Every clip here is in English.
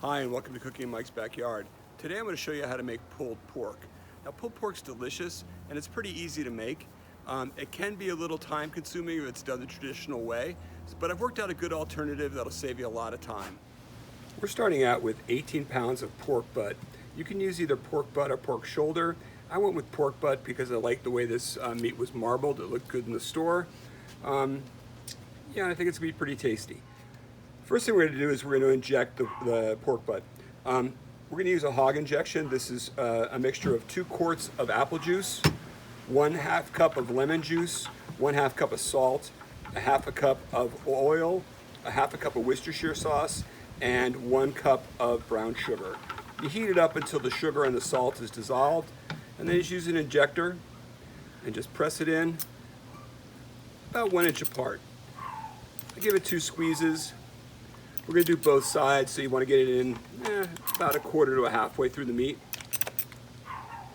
Hi, and welcome to Cooking in Mike's Backyard. Today I'm going to show you how to make pulled pork. Now, pulled pork's delicious and it's pretty easy to make. It can be a little time consuming if it's done the traditional way, but I've worked out a good alternative that'll save you a lot of time. We're starting out with 18 pounds of pork butt. You can use either pork butt or pork shoulder. I went with pork butt because I liked the way this meat was marbled. It looked good in the store. Yeah, I think it's going to be pretty tasty. First thing we're going to do is we're going to inject the pork butt. We're going to use a hog injection. This is a mixture of 2 quarts of apple juice, 1/2 cup of lemon juice, 1/2 cup of salt, 1/2 cup of oil, 1/2 cup of Worcestershire sauce, and 1 cup of brown sugar. You heat it up until the sugar and the salt is dissolved, and then just use an injector and just press it in about 1 inch apart. I give it 2 squeezes. We're going to do both sides, so you want to get it in about 1/4 to halfway through the meat.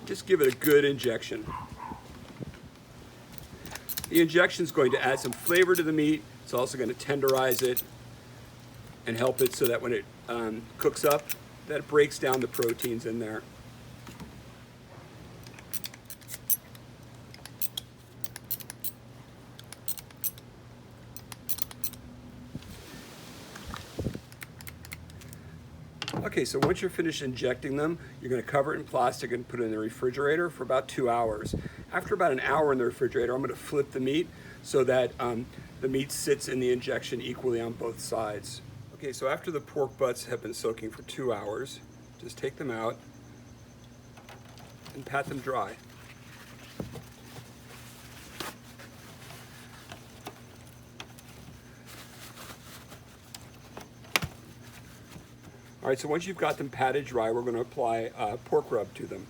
Just give it a good injection. The injection is going to add some flavor to the meat. It's also going to tenderize it and help it so that when it cooks up, that it breaks down the proteins in there. Okay, so once you're finished injecting them, you're going to cover it in plastic and put it in the refrigerator for about 2 hours. After about an hour in the refrigerator, I'm going to flip the meat so that the meat sits in the injection equally on both sides. Okay, so after the pork butts have been soaking for 2 hours, just take them out and pat them dry. All right, so once you've got them patted dry, we're going to apply pork rub to them.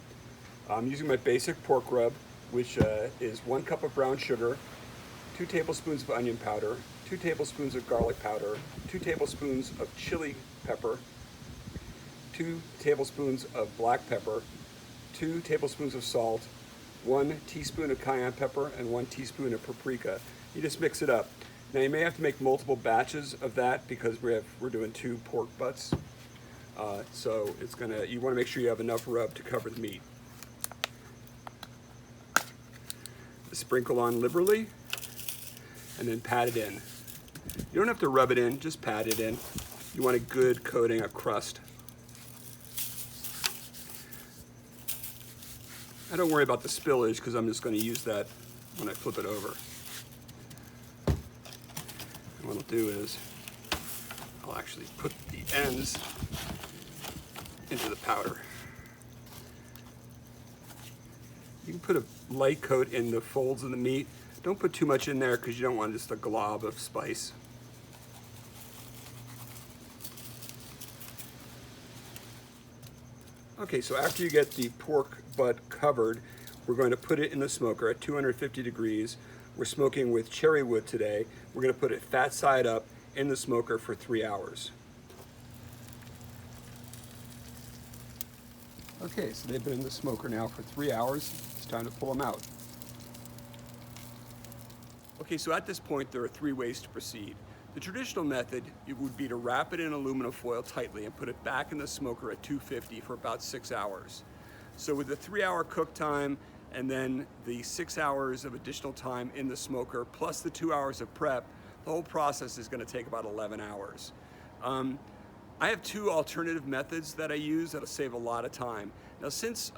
I'm using my basic pork rub, which is 1 cup of brown sugar, 2 tablespoons of onion powder, 2 tablespoons of garlic powder, 2 tablespoons of chili pepper, 2 tablespoons of black pepper, 2 tablespoons of salt, 1 teaspoon of cayenne pepper, and 1 teaspoon of paprika. You just mix it up. Now you may have to make multiple batches of that because we're doing 2 pork butts. So you want to make sure you have enough rub to cover the meat. Sprinkle on liberally and then pat it in. You don't have to rub it in, just pat it in. You want a good coating of crust. I don't worry about the spillage because I'm just going to use that when I flip it over. And what I'll do is I'll actually put the ends into the powder. You can put a light coat in the folds of the meat. Don't put too much in there because you don't want just a glob of spice. Okay, so after you get the pork butt covered, we're going to put it in the smoker at 250 degrees. We're smoking with cherry wood today. We're going to put it fat side up in the smoker for 3 hours. Okay, so they've been in the smoker now for 3 hours. It's time to pull them out. Okay, so at this point there are 3 ways to proceed. The traditional method would be to wrap it in aluminum foil tightly and put it back in the smoker at 250 for about 6 hours. So with the 3-hour cook time and then the 6 hours of additional time in the smoker plus the 2 hours of prep, the whole process is going to take about 11 hours. I have 2 alternative methods that I use that'll save a lot of time. Now since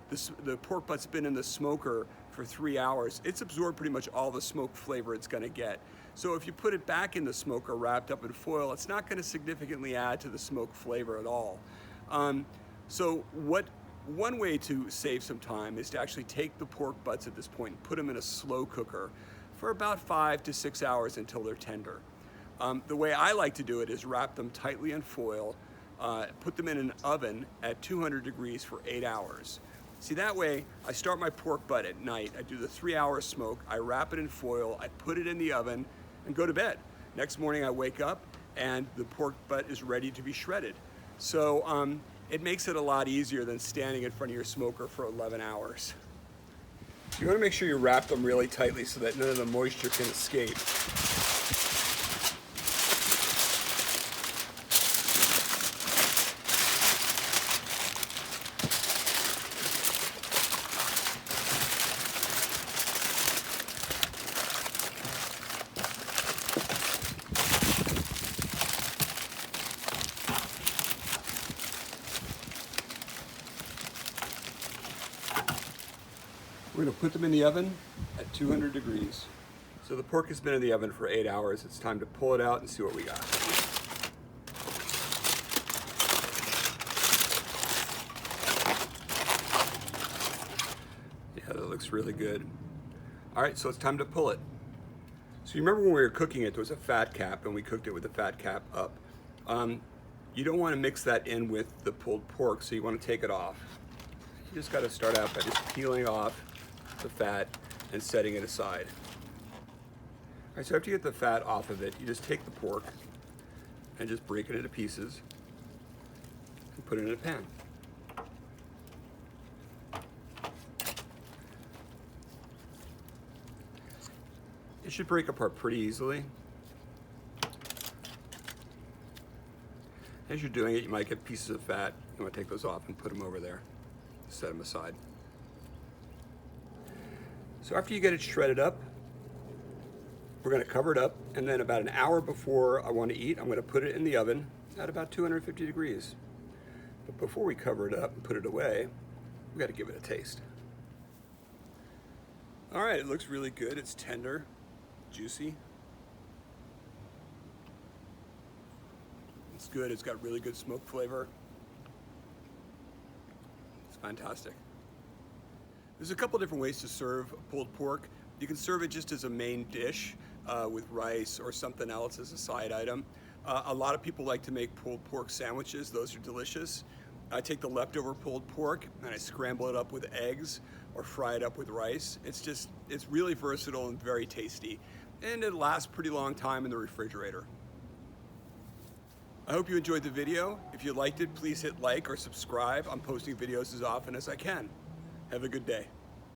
the pork butt's been in the smoker for 3 hours, it's absorbed pretty much all the smoke flavor it's going to get. So if you put it back in the smoker wrapped up in foil, it's not going to significantly add to the smoke flavor at all. So one way to save some time is to actually take the pork butts at this point and put them in a slow cooker for about 5 to 6 hours until they're tender. The way I like to do it is wrap them tightly in foil, put them in an oven at 200 degrees for 8 hours. See, that way I start my pork butt at night, I do the 3-hour smoke, I wrap it in foil, I put it in the oven and go to bed. Next morning I wake up and the pork butt is ready to be shredded. So it makes it a lot easier than standing in front of your smoker for 11 hours. You want to make sure you wrap them really tightly so that none of the moisture can escape. We're gonna put them in the oven at 200 degrees. So the pork has been in the oven for 8 hours. It's time to pull it out and see what we got. Yeah, that looks really good. All right, so it's time to pull it. So you remember when we were cooking it, there was a fat cap and we cooked it with the fat cap up. You don't want to mix that in with the pulled pork, so you want to take it off. You just got to start out by just peeling off the fat and setting it aside. All right, so after you get the fat off of it, you just take the pork and just break it into pieces and put it in a pan. It should break apart pretty easily. As you're doing it, you might get pieces of fat. You want to take those off and put them over there. Set them aside. So after you get it shredded up, we're going to cover it up, and then about an hour before I want to eat, I'm going to put it in the oven at about 250 degrees. But before we cover it up and put it away, we got to give it a taste. All right, it looks really good. It's tender, juicy. It's good. It's got really good smoke flavor. It's fantastic. There's a couple different ways to serve pulled pork. You can serve it just as a main dish with rice or something else as a side item. A lot of people like to make pulled pork sandwiches. Those are delicious. I take the leftover pulled pork and I scramble it up with eggs or fry it up with rice. It's really versatile and very tasty. And it lasts a pretty long time in the refrigerator. I hope you enjoyed the video. If you liked it, please hit like or subscribe. I'm posting videos as often as I can. Have a good day.